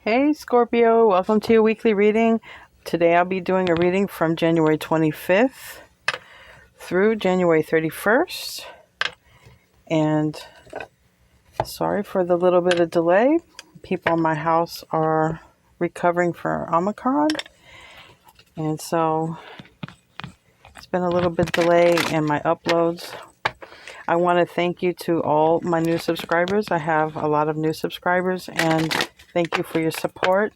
Hey Scorpio, welcome to your weekly reading. Today I'll be doing a reading from January 25th through January 31st. And sorry for the little bit of delay. People in my house are recovering from Omicron. And so it's been a little bit delay in my uploads. I want to thank you to all my new subscribers. I have a lot of new subscribers and thank you for your support.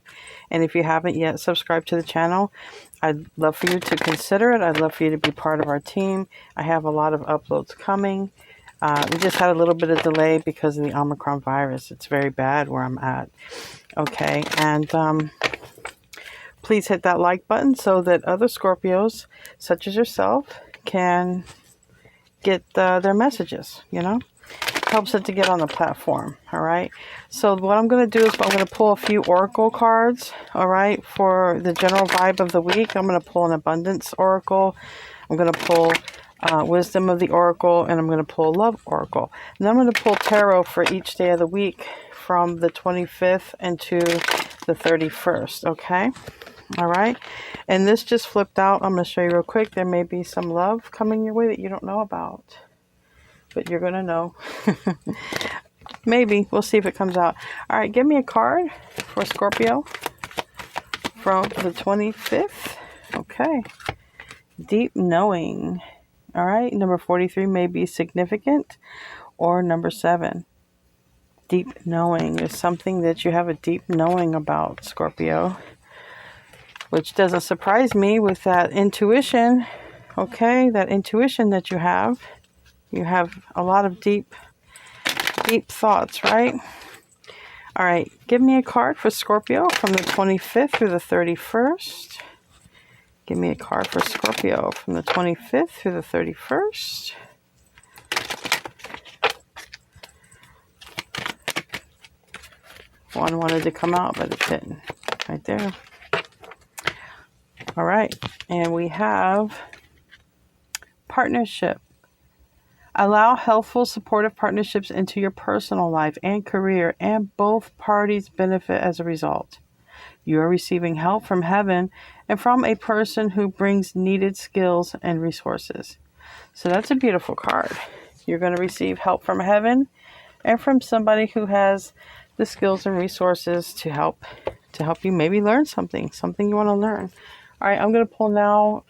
And if you haven't yet subscribed to the channel, I'd love for you to consider it. I'd love for you to be part of our team. I have a lot of uploads coming. We just had a little bit of delay because of the Omicron virus. It's very bad where I'm at. Okay, and please hit that like button so that other Scorpios, such as yourself, can get their messages, helps it to get on the platform. All right, so what I'm going to do is I'm going to pull a few oracle cards, all right, for the general vibe of the week. I'm going to pull an abundance oracle, I'm going to pull wisdom of the oracle, and I'm going to pull love oracle, and then I'm going to pull tarot for each day of the week from the 25th into the 31st. Okay, all right, and this just flipped out. I'm going to show you real quick. There may be some love coming your way that you don't know about, but you're going to know. Maybe. We'll see if it comes out. All right, give me a card for Scorpio from the 25th. Okay. Deep knowing. All right, number 43 may be significant, or number 7. Deep knowing is something that you have a deep knowing about, Scorpio, which doesn't surprise me with that intuition. Okay, that intuition that you have. You have a lot of deep thoughts, right? All right, give me a card for Scorpio from the 25th through the 31st. Give me a card for Scorpio from the 25th through the 31st. One wanted to come out, but it didn't. Right there. All right, and we have partnership. Allow healthful, supportive partnerships into your personal life and career, and both parties benefit as a result. You are receiving help from heaven and from a person who brings needed skills and resources. So that's a beautiful card. You're going to receive help from heaven and from somebody who has the skills and resources to help you maybe learn something you want to learn. All right, I'm going to pull now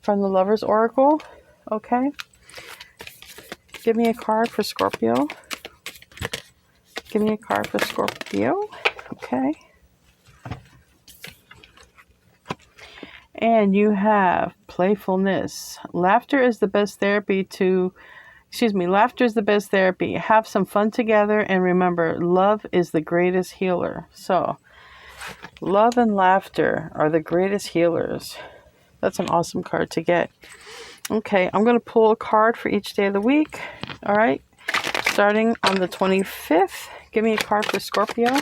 from the Lover's Oracle. Okay. Give me a card for Scorpio. Give me a card for Scorpio. Okay. And you have playfulness. Laughter is the best therapy. Laughter is the best therapy. Have some fun together, and remember, love is the greatest healer. So, love and laughter are the greatest healers. That's an awesome card to get. Okay, I'm going to pull a card for each day of the week. All right, starting on the 25th. Give me a card for Scorpio.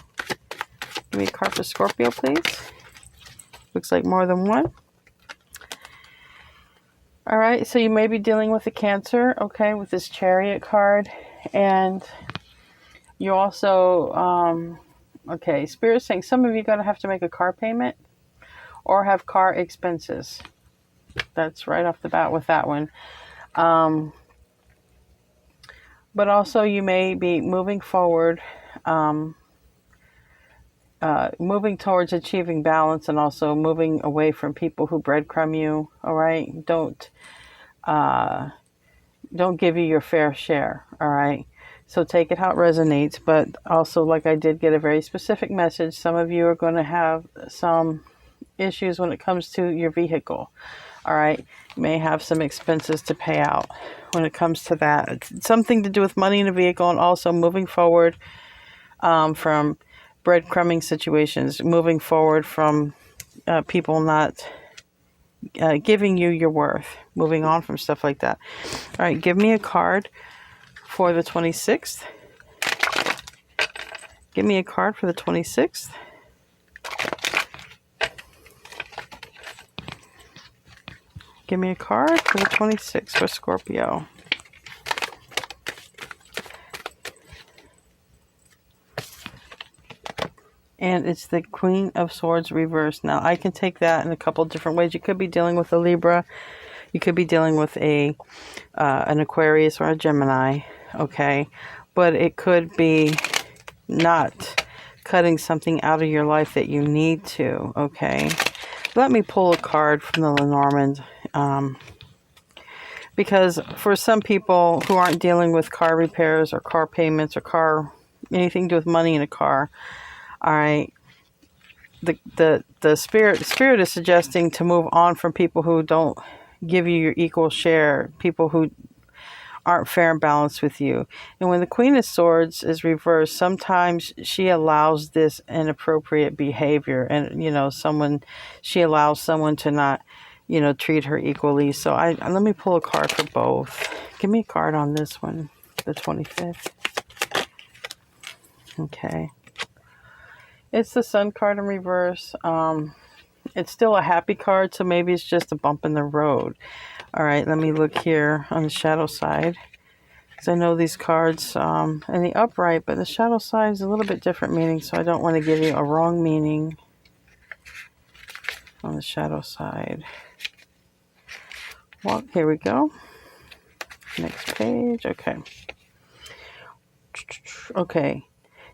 Give me a card for Scorpio, please. Looks like more than one. All right, so you may be dealing with a Cancer, okay, with this Chariot card. And you also, okay, Spirit's saying some of you are going to have to make a car payment or have car expenses. That's right off the bat with that one. But also you may be moving forward, moving towards achieving balance, and also moving away from people who breadcrumb you. All right, don't give you your fair share. All right, so take it how it resonates. But also, like I did get a very specific message, some of you are going to have some issues when it comes to your vehicle. All right, you may have some expenses to pay out when it comes to that. It's something to do with money in a vehicle, and also moving forward from breadcrumbing situations, moving forward from people not giving you your worth, moving on from stuff like that. All right, give me a card for the 26th. Give me a card for the 26th. Give me a card for the 26th for Scorpio. And it's the Queen of Swords reversed. Now, I can take that in a couple different ways. You could be dealing with a Libra. You could be dealing with an Aquarius or a Gemini, okay? But it could be not cutting something out of your life that you need to, okay? Let me pull a card from the Lenormand. Because for some people who aren't dealing with car repairs or car payments or anything to do with money in a car, all right, the spirit is suggesting to move on from people who don't give you your equal share, people who aren't fair and balanced with you. And when the Queen of Swords is reversed, sometimes she allows this inappropriate behavior, and she allows someone to not treat her equally. So let me pull a card for both. Give me a card on this one, the 25th. Okay. It's the Sun card in reverse. It's still a happy card, so maybe it's just a bump in the road. All right, let me look here on the shadow side, because I know these cards in the upright, but the shadow side is a little bit different meaning, so I don't want to give you a wrong meaning on the shadow side. Well, here we go. Next page. Okay. Okay.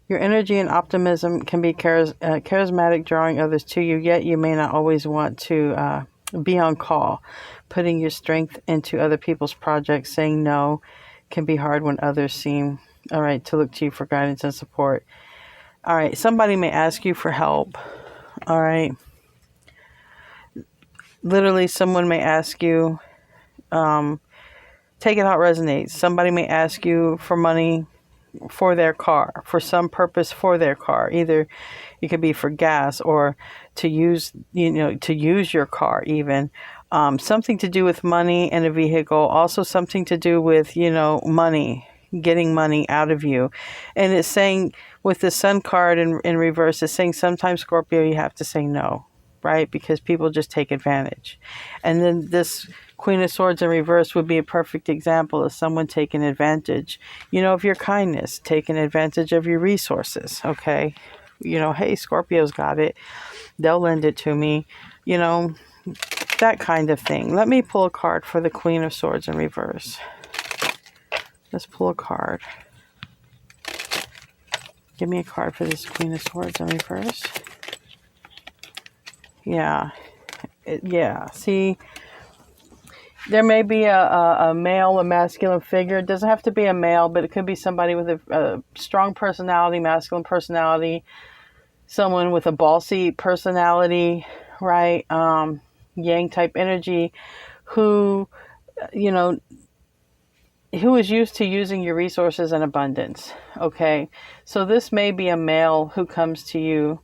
Your energy and optimism can be charismatic, drawing others to you, yet you may not always want to be on call. Putting your strength into other people's projects, saying no, can be hard when others seem, all right, to look to you for guidance and support. All right, somebody may ask you for help. All right. Literally, someone may ask you, take it how it resonates. Somebody may ask you for money for their car, for some purpose for their car. Either it could be for gas or to use your car even. Something to do with money and a vehicle. Also something to do with, money, getting money out of you. And it's saying with the Sun card in reverse, it's saying sometimes, Scorpio, you have to say no, right? Because people just take advantage. And then this Queen of Swords in reverse would be a perfect example of someone taking advantage, of your kindness, taking advantage of your resources, okay? Hey, Scorpio's got it. They'll lend it to me, that kind of thing. Let me pull a card for the Queen of Swords in reverse. Let's pull a card. Give me a card for this Queen of Swords in reverse. Yeah. See, there may be a male, a masculine figure. It doesn't have to be a male, but it could be somebody with a strong personality, masculine personality, someone with a bossy personality, right? Yang type energy, who is used to using your resources in abundance. Okay. So this may be a male who comes to you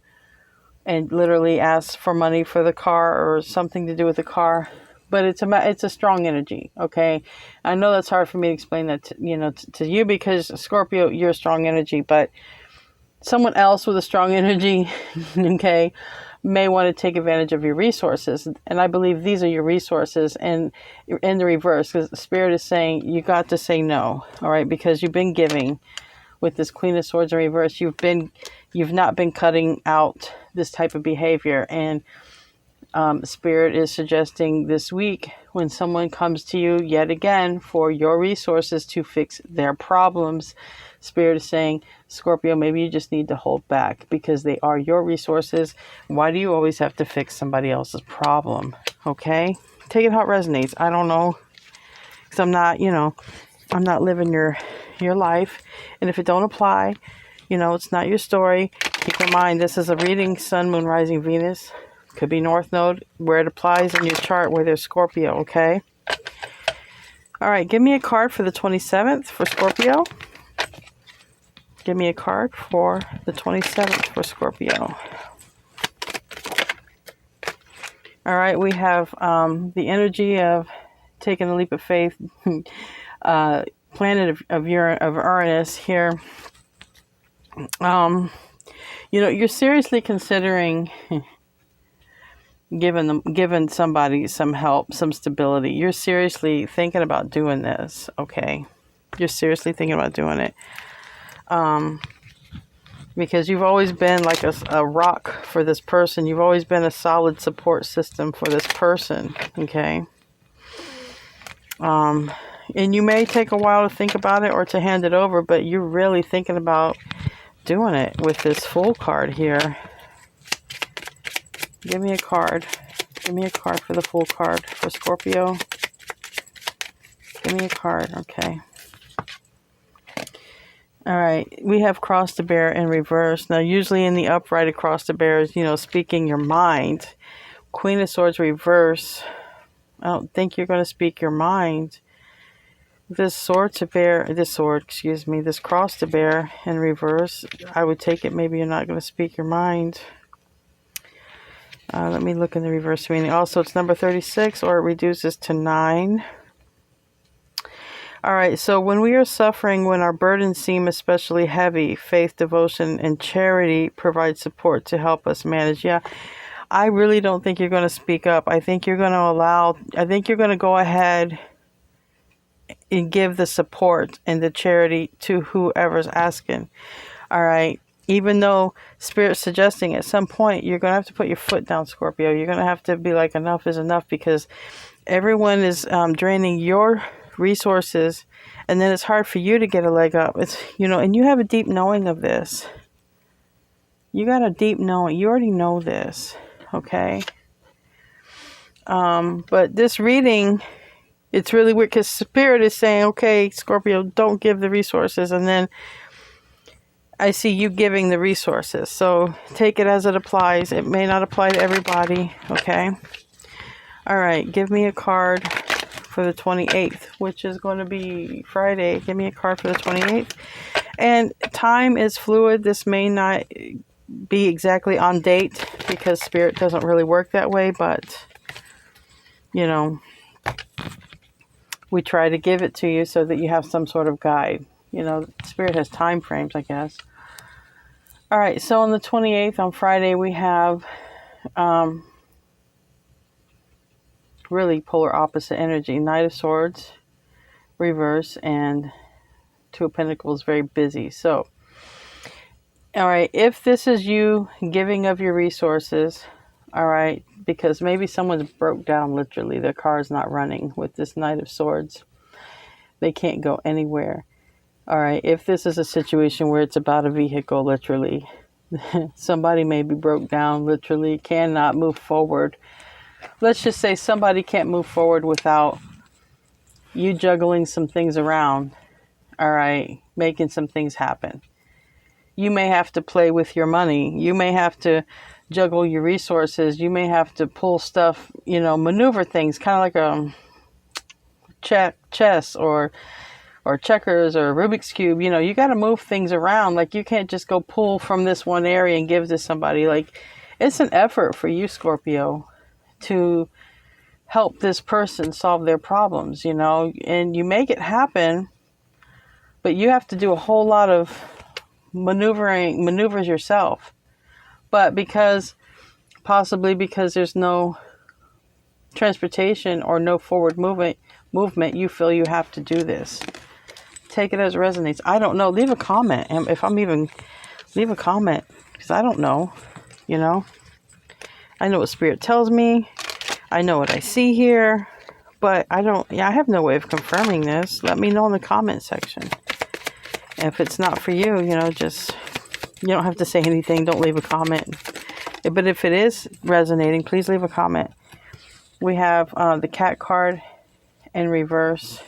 and literally asks for money for the car or something to do with the car. But it's a strong energy, okay? I know that's hard for me to explain that to you, because Scorpio, you're a strong energy, but someone else with a strong energy, okay, may want to take advantage of your resources. And I believe these are your resources. And in the reverse, because the Spirit is saying you got to say no, all right? Because you've been giving with this Queen of Swords in reverse. You've not been cutting out this type of behavior. And Spirit is suggesting this week, when someone comes to you yet again for your resources to fix their problems, Spirit is saying, Scorpio, maybe you just need to hold back, because they are your resources. Why do you always have to fix somebody else's problem? Okay? Take it how it resonates. I don't know, because I'm not living your life. And if it don't apply, it's not your story. Keep in mind, this is a reading, Sun, Moon, Rising, Venus. Could be North Node, where it applies in your chart, where there's Scorpio, okay? All right, give me a card for the 27th for Scorpio. Give me a card for the 27th for Scorpio. All right, we have the energy of taking a leap of faith, planet of Uranus here. You're seriously considering giving somebody some help, some stability. You're seriously thinking about doing this, okay? You're seriously thinking about doing it. because you've always been like a rock for this person. You've always been a solid support system for this person, okay? And you may take a while to think about it or to hand it over, but you're really thinking about doing it with this Fool card here. Give me a card. Give me a card for the Fool card for Scorpio. Give me a card, okay. All right, we have Cross the Bear in reverse. Now, usually in the upright across the bear is, you know, speaking your mind. Queen of Swords reverse. I don't think you're going to speak your mind. This sword to bear, this cross to bear in reverse, I would take it maybe you're not going to speak your mind. Let me look in the reverse meaning. Also, it's number 36, or it reduces to 9. All right, so when we are suffering, when our burdens seem especially heavy, faith, devotion, and charity provide support to help us manage. Yeah, I really don't think you're going to speak up. I think you're going to go ahead and give the support and the charity to whoever's asking. All right, even though Spirit's suggesting at some point you're going to have to put your foot down, Scorpio. You're going to have to be like, enough is enough, because everyone is draining your resources, and then it's hard for you to get a leg up. It's, you know, and you have a deep knowing of this. You got a deep knowing. You already know this, okay? But this reading, it's really weird because Spirit is saying, okay, Scorpio, don't give the resources, and then I see you giving the resources. So take it as it applies. It may not apply to everybody, okay? All right, give me a card for the 28th, which is going to be Friday. Give me a card for the 28th. And time is fluid. This may not be exactly on date because Spirit doesn't really work that way, but, you know, we try to give it to you so that you have some sort of guide. You know, Spirit has time frames, I guess. All right, so on the 28th, on Friday, we have really polar opposite energy. Knight of Swords, reverse, and Two of Pentacles, very busy. So, all right, if this is you giving of your resources, all right, because maybe someone's broke down literally. Their car is not running with this Knight of Swords. They can't go anywhere. All right, if this is a situation where it's about a vehicle, literally, somebody may be broke down, literally, cannot move forward. Let's just say somebody can't move forward without you juggling some things around, all right, making some things happen. You may have to play with your money. You may have to juggle your resources. You may have to pull stuff, you know, maneuver things, kind of like a chess or checkers or Rubik's Cube. You know, you got to move things around. Like, you can't just go pull from this one area and give to somebody. Like, it's an effort for you, Scorpio, to help this person solve their problems, you know, and you make it happen, but you have to do a whole lot of maneuvers yourself. But possibly because there's no transportation or no forward movement, you feel you have to do this. Take it as it resonates. I don't know. Leave a comment. Leave a comment, because I don't know, you know. I know what Spirit tells me. I know what I see here. But I have no way of confirming this. Let me know in the comment section. And if it's not for you, you know, you don't have to say anything. Don't leave a comment. But if it is resonating, please leave a comment. We have the cat card in reverse.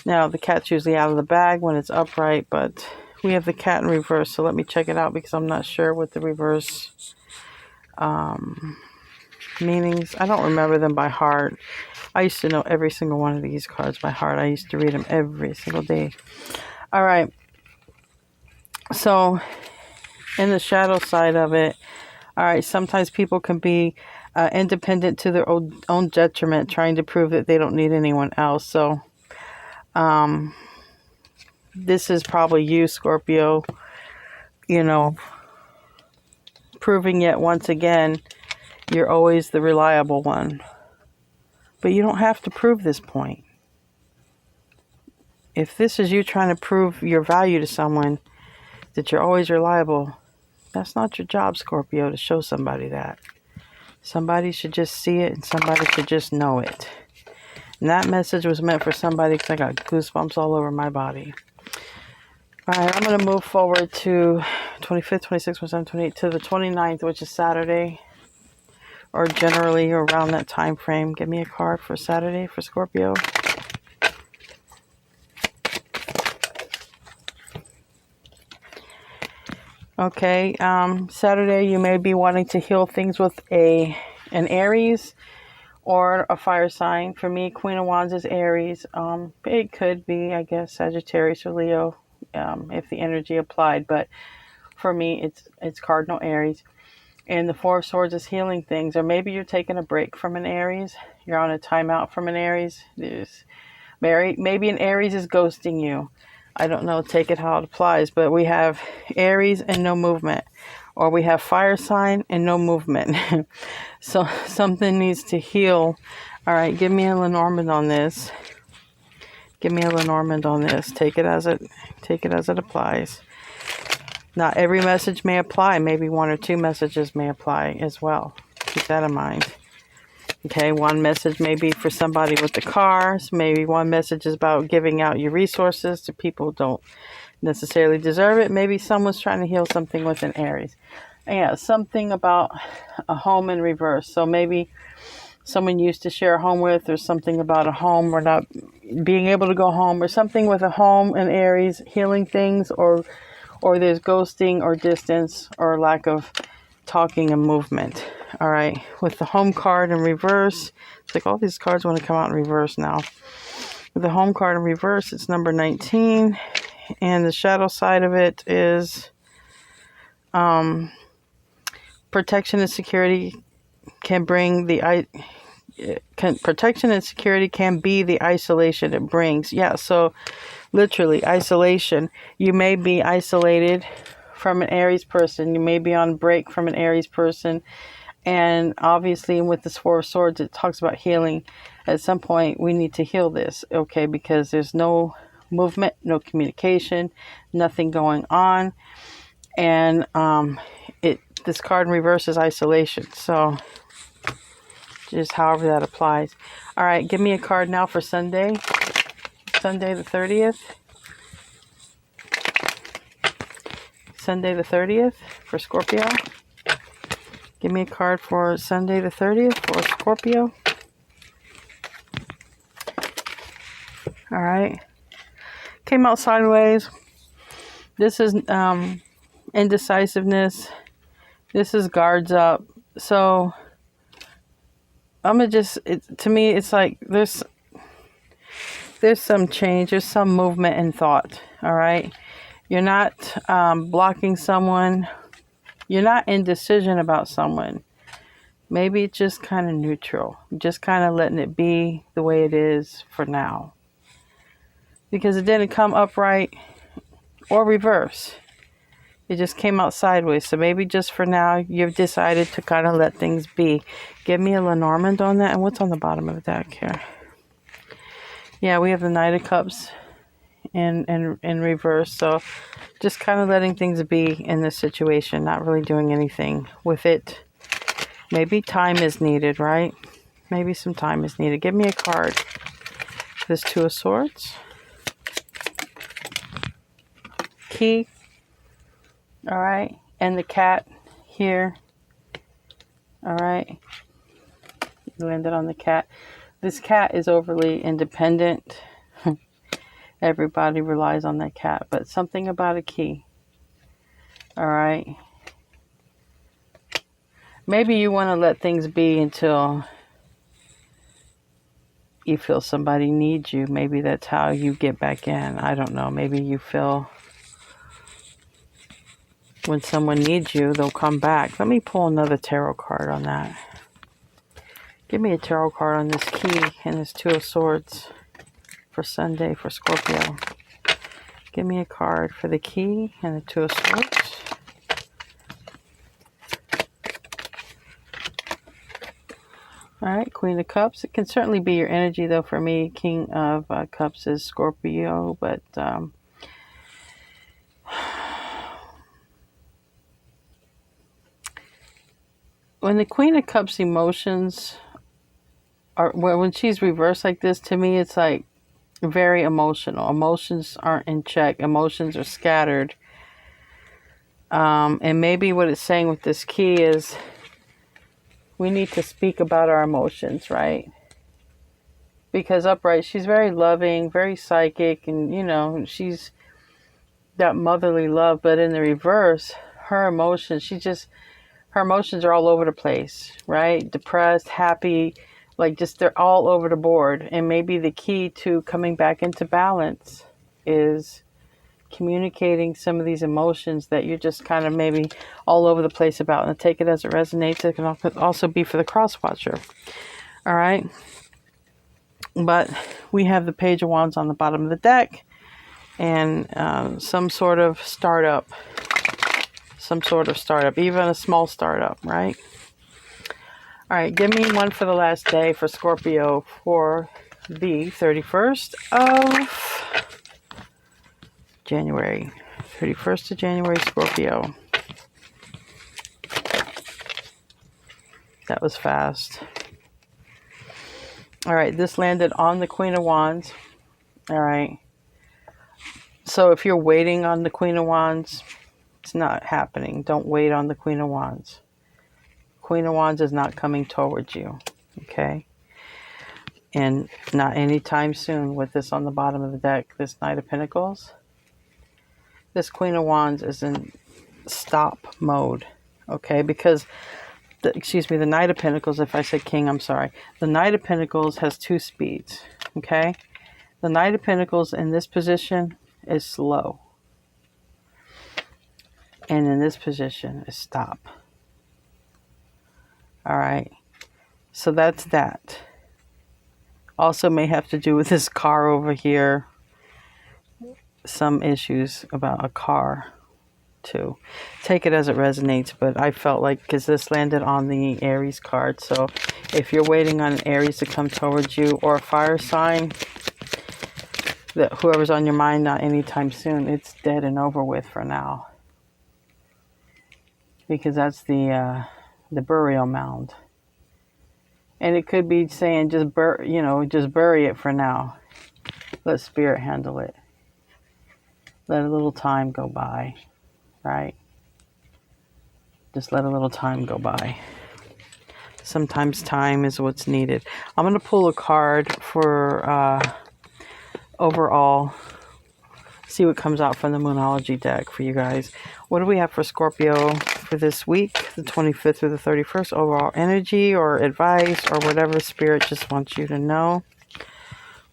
Now, the cat's usually out of the bag when it's upright, but we have the cat in reverse. So let me check it out, because I'm not sure what the reverse meanings. I don't remember them by heart. I used to know every single one of these cards by heart. I used to read them every single day. All right. So, in the shadow side of it, all right, sometimes people can be independent to their own detriment, trying to prove that they don't need anyone else. So, this is probably you, Scorpio, you know, proving yet once again you're always the reliable one. But you don't have to prove this point. If this is you trying to prove your value to someone, that you're always reliable. That's not your job, Scorpio, to show somebody that. Somebody should just see it, and somebody should just know it. And that message was meant for somebody, because I got goosebumps all over my body. All right, I'm going to move forward to 25th, 26th, 27th, 28th, to the 29th, which is Saturday, or generally around that time frame. Give me a card for Saturday for Scorpio. Okay, Saturday you may be wanting to heal things with an Aries or a fire sign. For me, Queen of Wands is Aries. It could be, I guess, Sagittarius or Leo, if the energy applied. But for me, it's Cardinal Aries. And the Four of Swords is healing things. Or maybe you're taking a break from an Aries. You're on a timeout from an Aries. Maybe an Aries is ghosting you. I don't know, take it how it applies, but we have Aries and no movement, or we have fire sign and no movement. So something needs to heal. All right, give me a Lenormand on this. Give me a Lenormand on this. Take it as it applies. Not every message may apply. Maybe one or two messages may apply as well. Keep that in mind. Okay, one message may be for somebody with the cars. Maybe one message is about giving out your resources to people who don't necessarily deserve it. Maybe someone's trying to heal something with an Aries. Yeah, something about a home in reverse. So maybe someone you used to share a home with, or something about a home or not being able to go home, or something with a home in Aries healing things, or there's ghosting or distance or lack of talking and movement. All right, with the home card in reverse, it's like all these cards want to come out in reverse now. With the home card in reverse, it's number 19, and the shadow side of it is protection and security can bring the protection and security can be the isolation it brings. Yeah, so literally isolation. You may be isolated from an Aries person. You may be on break from an Aries person. And obviously with this Four of Swords, it talks about healing. At some point, we need to heal this, okay? Because there's no movement, no communication, nothing going on. And this card in reverse is isolation. So just however that applies. All right, give me a card now for Sunday. Sunday the 30th. Sunday the 30th for Scorpio. Give me a card for Sunday the 30th for Scorpio. All right. Came out sideways. This is indecisiveness. This is guards up. So I'm going to just, to me, it's like there's some change. There's some movement in thought. All right. You're not blocking someone. You're not indecision about someone. Maybe it's just kind of neutral. Just kind of letting it be the way it is for now. Because it didn't come upright or reverse. It just came out sideways. So maybe just for now, you've decided to kind of let things be. Give me a Lenormand on that. And what's on the bottom of the deck here? Yeah, we have the Knight of Cups in reverse. So just kind of letting things be in this situation, not really doing anything with it. Maybe time is needed, right? Maybe some time is needed. Give me a card. This Two of Swords. Key. All right. And the cat here. All right. Landed on the cat. This cat is overly independent. Everybody relies on that cat, but something about a key. All right. Maybe you want to let things be until you feel somebody needs you. Maybe that's how you get back in. I don't know. Maybe you feel when someone needs you, they'll come back. Let me pull another tarot card on that. Give me a tarot card on this key and this Two of Swords for Sunday for Scorpio. Give me a card for the key and the Two of Swords. All right, Queen of Cups. It can certainly be your energy, though, for me. King of Cups is Scorpio, but when the Queen of Cups emotions are, when she's reversed like this, to me, it's like very emotional. Emotions aren't in check. Emotions are scattered. And maybe what it's saying with this key is we need to speak about our emotions, right? Because upright, she's very loving, very psychic, and, you know, she's that motherly love. But in the reverse, her emotions, her emotions are all over the place, right? Depressed, happy, like just they're all over the board. And maybe the key to coming back into balance is communicating some of these emotions that you're just kind of maybe all over the place about, and take it as it resonates. It can also be for the cross watcher. All right. But we have the Page of Wands on the bottom of the deck, and some sort of startup, even a small startup, right? All right, give me one for the last day for Scorpio for the 31st of January. 31st of January, Scorpio. That was fast. All right, this landed on the Queen of Wands. All right. So if you're waiting on the Queen of Wands, it's not happening. Don't wait on the Queen of Wands. Queen of Wands is not coming towards you. Okay? And not anytime soon with this on the bottom of the deck, this Knight of Pentacles. This Queen of Wands is in stop mode. Okay? Because the Knight of Pentacles, if I said King, I'm sorry. The Knight of Pentacles has 2 speeds, okay? The Knight of Pentacles in this position is slow. And in this position is stop. All right? So that's that. Also may have to do with this car over here. Some issues about a car. Too. Take it as it resonates, but I felt like, because this landed on the Aries card, so if you're waiting on an Aries to come towards you, or a fire sign, that whoever's on your mind, not anytime soon, it's dead and over with for now, because that's the burial mound. And it could be saying just bury it for now. Let spirit handle it. Let a little time go by. Right? Just let a little time go by. Sometimes time is what's needed. I'm going to pull a card for overall. See what comes out from the Moonology deck for you guys. What do we have for Scorpio for this week, the 25th through the 31st? Overall energy or advice or whatever Spirit just wants you to know.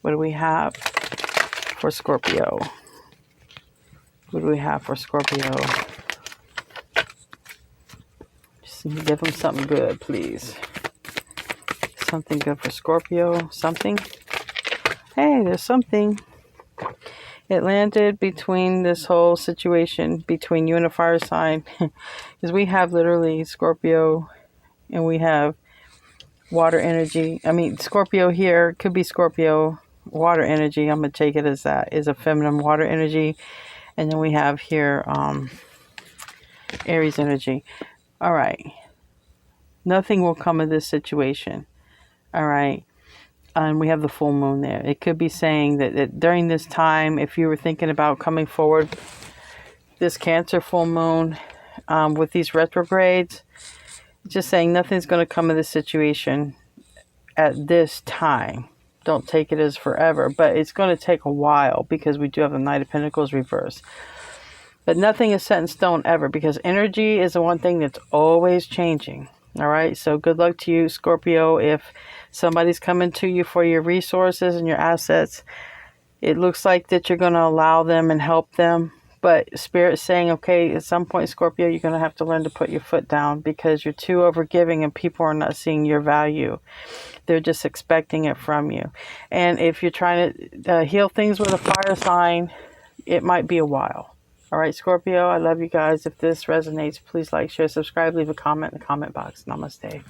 What do we have for Scorpio? What do we have for Scorpio? Just give them something good, please. Something good for Scorpio. Something. Hey, there's something. It landed between this whole situation between you and a fire sign. Because we have literally Scorpio and we have water energy. I mean, Scorpio here could be Scorpio water energy. I'm going to take it as that is a feminine water energy. And then we have here Aries energy. All right. Nothing will come of this situation. All right. And we have the full moon there. It could be saying that during this time, if you were thinking about coming forward, this Cancer full moon with these retrogrades, just saying nothing's going to come of this situation at this time. Don't take it as forever, but it's going to take a while because we do have the Knight of Pentacles reverse. But nothing is set in stone ever, because energy is the one thing that's always changing. All right. So good luck to you, Scorpio. If somebody's coming to you for your resources and your assets, it looks like that you're going to allow them and help them. But Spirit's saying, okay, at some point, Scorpio, you're going to have to learn to put your foot down because you're too overgiving and people are not seeing your value. They're just expecting it from you. And if you're trying to heal things with a fire sign, it might be a while. All right, Scorpio, I love you guys. If this resonates, please like, share, subscribe, leave a comment in the comment box. Namaste.